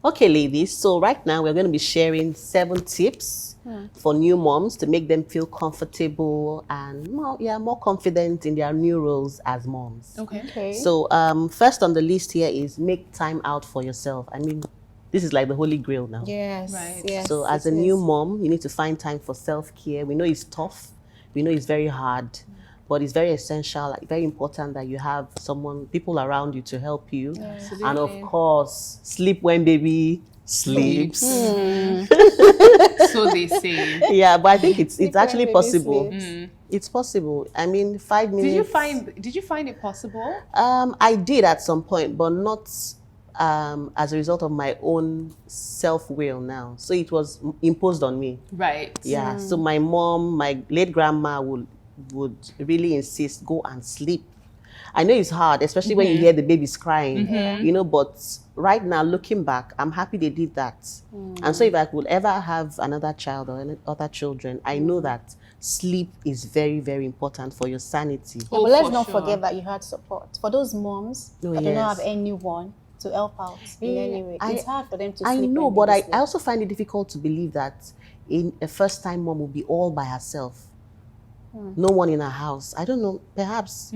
Okay, ladies. So right now we're going to be sharing 7 tips for new moms to make them feel comfortable and more confident in their new roles as moms. Okay. So first on the list here is make time out for yourself. I mean, this is like the holy grail now. Yes. Right. Yes. So as a new mom, you need to find time for self-care. We know it's tough. We know it's very hard, but it's very essential, like very important that you have people around you to help you. And of course, sleep when baby sleeps. So they say. Yeah, but I think it's actually baby possible. sleeps. It's possible. I mean, 5 minutes. Did you find it possible? I did at some point, but not as a result of my own self-will now. So it was imposed on me. Right. Yeah. So my mom, my late grandma would really insist, go and sleep. I know it's hard, especially when you hear the babies crying, you know, but right now, looking back, I'm happy they did that. And so if I could ever have another child or any other children, I know that sleep is very, very important for your sanity. But let's not forget that you had support. For those moms that do yes. not have anyone to help out in any way, it's hard for them to sleep. I know, but I also find it difficult to believe that a first-time mom will be all by herself. No one in her house. I don't know. Perhaps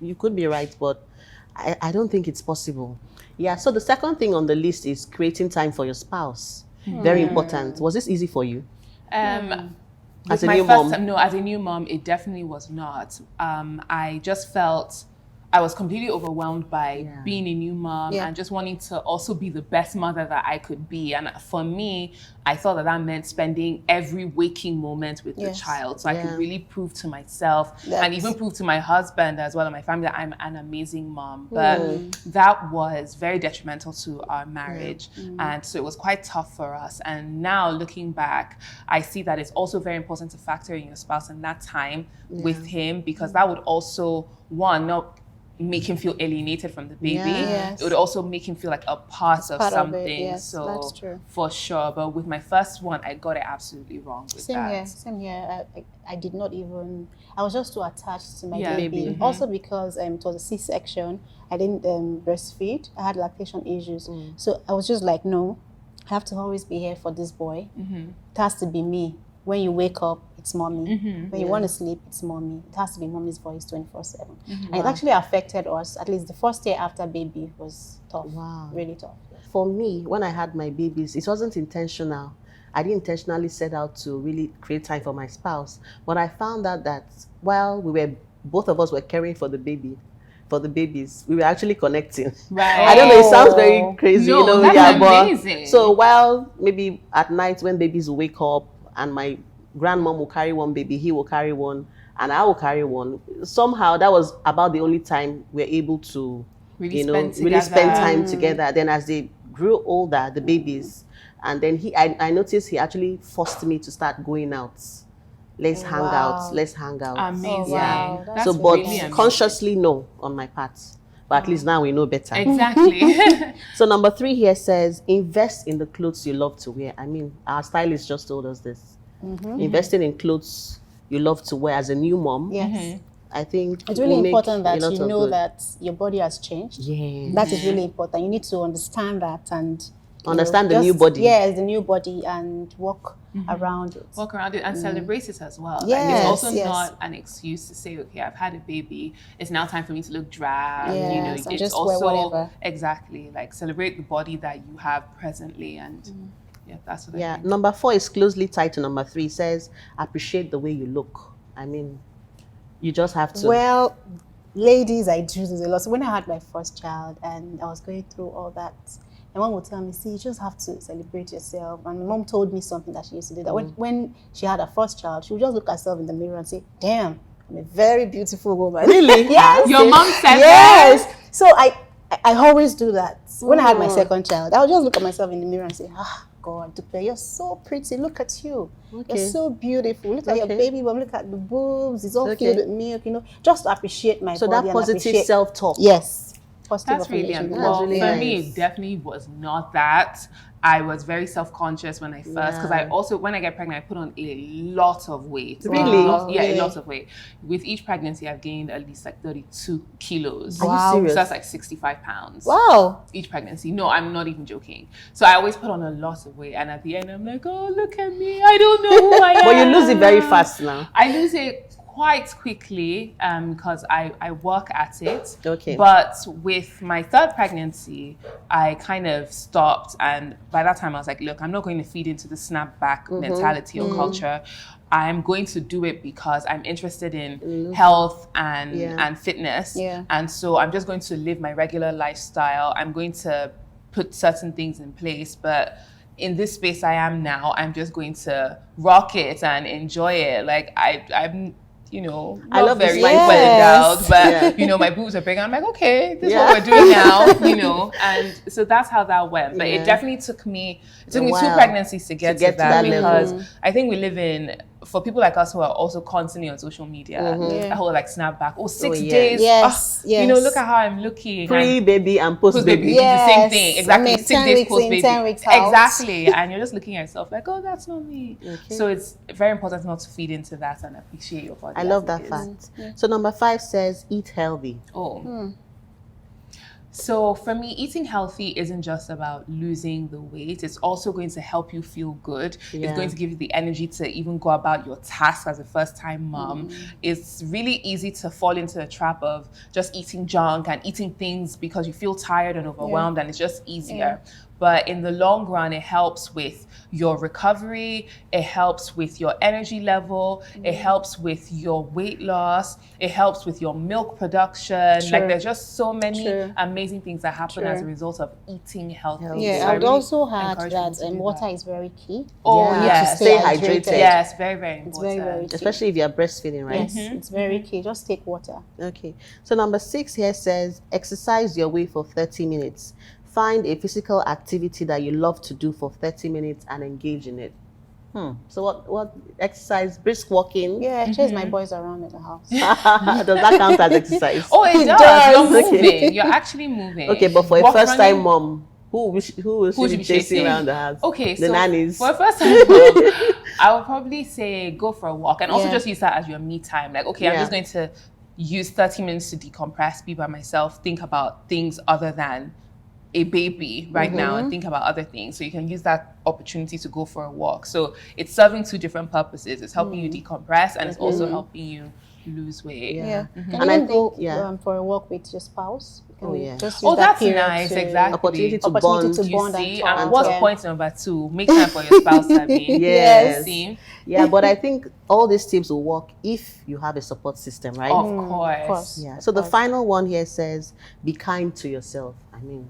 you could be right, but I don't think it's possible. Yeah. So the second thing on the list is creating time for your spouse. Very important. Was this easy for you? As a new mom? No, as a new mom, it definitely was not. I just felt I was completely overwhelmed by being a new mom and just wanting to also be the best mother that I could be. And for me, I thought that meant spending every waking moment with the child. So I could really prove to myself and even prove to my husband as well and my family that I'm an amazing mom. But that was very detrimental to our marriage. And so it was quite tough for us. And now looking back, I see that it's also very important to factor in your spouse and that time with him, because that would also, not make him feel alienated from the baby. It would also make him feel like a part of something. So that's true. For sure. But with my first one, I got it absolutely wrong with that. Same here. I did not even, I was just too attached to my baby. Also because it was a C-section, I didn't breastfeed. I had lactation issues. So I was just like, no, I have to always be here for this boy. It has to be me. When you wake up, it's mommy. When you want to sleep, it's mommy. It has to be mommy's voice 24/7. And it actually affected us. At least the first year after baby was tough. Really tough. For me, when I had my babies, it wasn't intentional. I didn't intentionally set out to really create time for my spouse. But I found out that while both of us were caring for the babies, we were actually connecting. Right. I don't know, it sounds very crazy. No, that's amazing. But so while maybe at night when babies wake up, and my grandmom will carry one baby, he will carry one, and I will carry one. Somehow that was about the only time we're able to, really spend time together. Then as they grew older, the babies, and then I noticed he actually forced me to start going out. Let's hang out. Amazing. Wow. Yeah. So, but really consciously no on my part. But at least now we know better. Exactly. So number 3 here says, invest in the clothes you love to wear. I mean, our stylist just told us this. Investing in clothes you love to wear as a new mom. Yes. I think it's really important that you know that your body has changed. Yeah. That is really important. You need to understand that and understand the new body. Yes, the new body, and walk around it. Walk around it and celebrate it as well. Yes, like, it's also not an excuse to say, okay, I've had a baby. It's now time for me to look drab. Yes, it's just also wear whatever. Exactly, like celebrate the body that you have presently, and that's what I think. Number 4 is closely tied to number 3. It says appreciate the way you look. I mean, you just have to. Well, ladies, I do this a lot. So when I had my first child and I was going through all that, my mom would tell me, see, you just have to celebrate yourself. And my mom told me something that she used to do, that when she had her first child, she would just look at herself in the mirror and say, damn, I'm a very beautiful woman. Really? Yes. Your mom said that? Yes. So I always do that. When I had my second child, I would just look at myself in the mirror and say, God, Dupe, you're so pretty. Look at you. You're so beautiful. Look at your baby bump. Look at the boobs. It's all filled with milk, just to appreciate my body. So that positive self-talk. Yes. positive That's really affirmation. well, really for nice. me, it definitely was not that. I was very self-conscious when I first, because I also, when I get pregnant, I put on a lot of weight. Really? A lot of weight. With each pregnancy, I've gained at least like 32 kilos. Are you serious? So that's like 65 pounds. Wow. Each pregnancy. No, I'm not even joking. So I always put on a lot of weight, and at the end, I'm like, oh, look at me. I don't know who I am. But you lose it very fast now. I lose it quite quickly because I work at it. Okay. But with my third pregnancy, I kind of stopped, and by that time I was like, look, I'm not going to feed into the snapback mentality or culture. I'm going to do it because I'm interested in health and fitness. Yeah. And so I'm just going to live my regular lifestyle. I'm going to put certain things in place, but in this space I am now, I'm just going to rock it and enjoy it. Like I'm not I love very this well endowed, but my boobs are big. I'm like, okay, this is what we're doing now, and so that's how that went. But it definitely took me 2 pregnancies to get to that because level. I think we live in, for people like us who are also constantly on social media, a whole like snapback. 6 days. Yes. Look at how I'm looking. Pre-baby and post-baby. It's the same thing. Exactly. I mean, 6 10 days weeks post-baby. in, 10 weeks out. Exactly. And you're just looking at yourself like, oh, that's not me. Okay. So it's very important not to feed into that and appreciate your body. I love that fact. So number 5 says eat healthy. So for me, eating healthy isn't just about losing the weight. It's also going to help you feel good. Yeah. It's going to give you the energy to even go about your task as a first-time mom. It's really easy to fall into the trap of just eating junk and eating things because you feel tired and overwhelmed, and it's just easier. But in the long run, it helps with your recovery, it helps with your energy level, it helps with your weight loss, it helps with your milk production. Like there's just so many amazing things that happen as a result of eating healthy. Yeah, So I would really also add encourage that people to do water that. is very key. Oh, You need to yes. Stay hydrated. Yes, very, very important. It's very, very key. Especially if you're breastfeeding, right? Yes, it's very key. Just take water. Okay. So number 6 here says exercise your way for 30 minutes. Find a physical activity that you love to do for 30 minutes and engage in it. So what exercise? Brisk walking? Yeah, I chase my boys around in the house. Does that count as exercise? Oh, it does. You're moving. You're actually moving. Okay, but for a first-time mom, who will she be chasing around the house? Okay, the so nannies. for a first-time mom, I would probably say go for a walk, and also just use that as your me time. Like, okay, I'm just going to use 30 minutes to decompress, be by myself, think about things other than a baby right now, and think about other things. So you can use that opportunity to go for a walk. So it's serving 2 different purposes. It's helping you decompress, and it's also helping you lose weight. Can And I you go think, for a walk with your spouse? Just use Oh, that that's period nice. to- Exactly. Opportunity to Opportunity bond. to You bond see, and talk. and what's point number 2? Make time for your spouse, I mean. Yes. See? Yeah, but I think all these tips will work if you have a support system, right? Of course. Yeah. So the final one here says, be kind to yourself. I mean,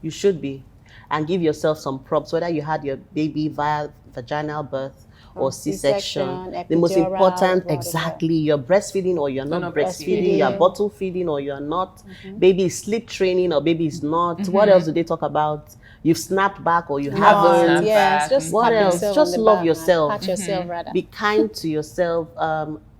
you should be. And give yourself some props, whether you had your baby via vaginal birth or C-section. The most epidural, important, whatever. exactly, you're breastfeeding or you're not breastfeeding, breastfeeding. you're bottle feeding or you're not, baby is sleep training or baby is not. What else do they talk about? You've snapped back or you haven't. Yes, just What pat else? yourself Just on the love back, yourself. Pat yourself rather. Be kind to yourself.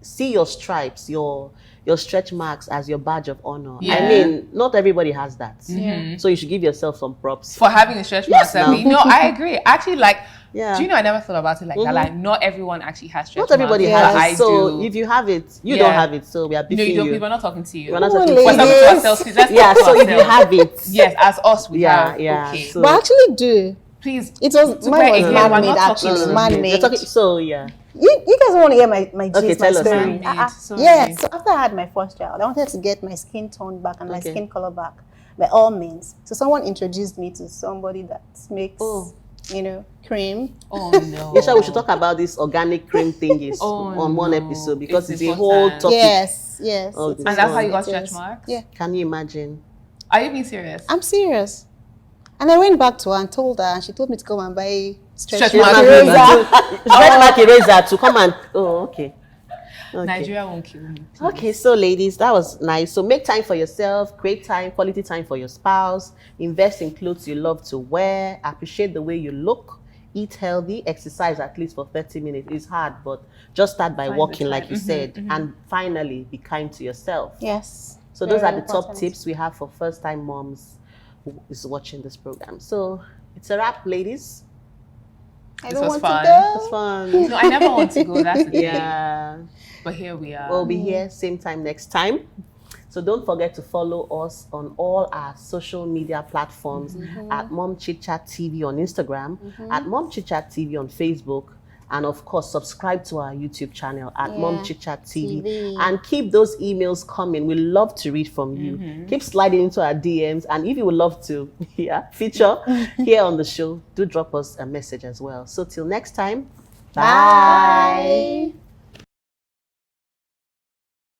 See your stripes, your stretch marks as your badge of honor. Yeah. I mean, not everybody has that. So you should give yourself some props. For having the stretch marks. I mean, no, I agree. Actually, like, do you know, I never thought about it like that. Like, not everyone actually has stretch Not everybody marks. has but it. I So do. if you have it, you don't have it. So we are No, beefing you don't. you. People are not talking to you. We're not Ooh, talking We're talking to ladies. ourselves. Please, let's Yeah, talk to so if you ourselves. have it. Yes, as us, we have. Yeah. Okay. So, But I actually do. Please. It was So mine wait, was again, we're man-made not talking actually. to you. Man-made. you're talking, so yeah. You guys want to hear my Okay, gist, my tell us. story? Man-made, sorry. Yeah, so after I had my first child, I wanted to get my skin toned back and my skin color back by all means. So someone introduced me to somebody that makes, cream. Oh, no. Yesha, we should talk about this organic cream thingies on one episode because it's a whole important. topic. Yes. Oh, it's And that's how you got important. stretch marks? Yeah. Can you imagine? Are you being serious? I'm serious. And I went back to her and told her, and she told me to come and buy stretch Stretch mark mark eraser. Stretch mark eraser to come and okay. Nigeria won't kill me. Please. Okay, so ladies, that was nice. So make time for yourself, create time, quality time for your spouse, invest in clothes you love to wear, appreciate the way you look, eat healthy, exercise at least for 30 minutes. It's hard, but just start by Find the walking time. like you said. And finally, be kind to yourself. Yes. So those are the top tips we have for first-time moms who is watching this program. So it's a wrap, ladies. I don't want to go. It's fun. No, I never want to go. That's the thing. Yeah. But here we are. We'll be here same time next time. So don't forget to follow us on all our social media platforms at MomChitChat TV on Instagram, at MomChitChat TV on Facebook, and of course, subscribe to our YouTube channel at MomChitChat TV. And keep those emails coming. We love to read from you. Keep sliding into our DMs. And if you would love to feature here on the show, do drop us a message as well. So till next time, bye.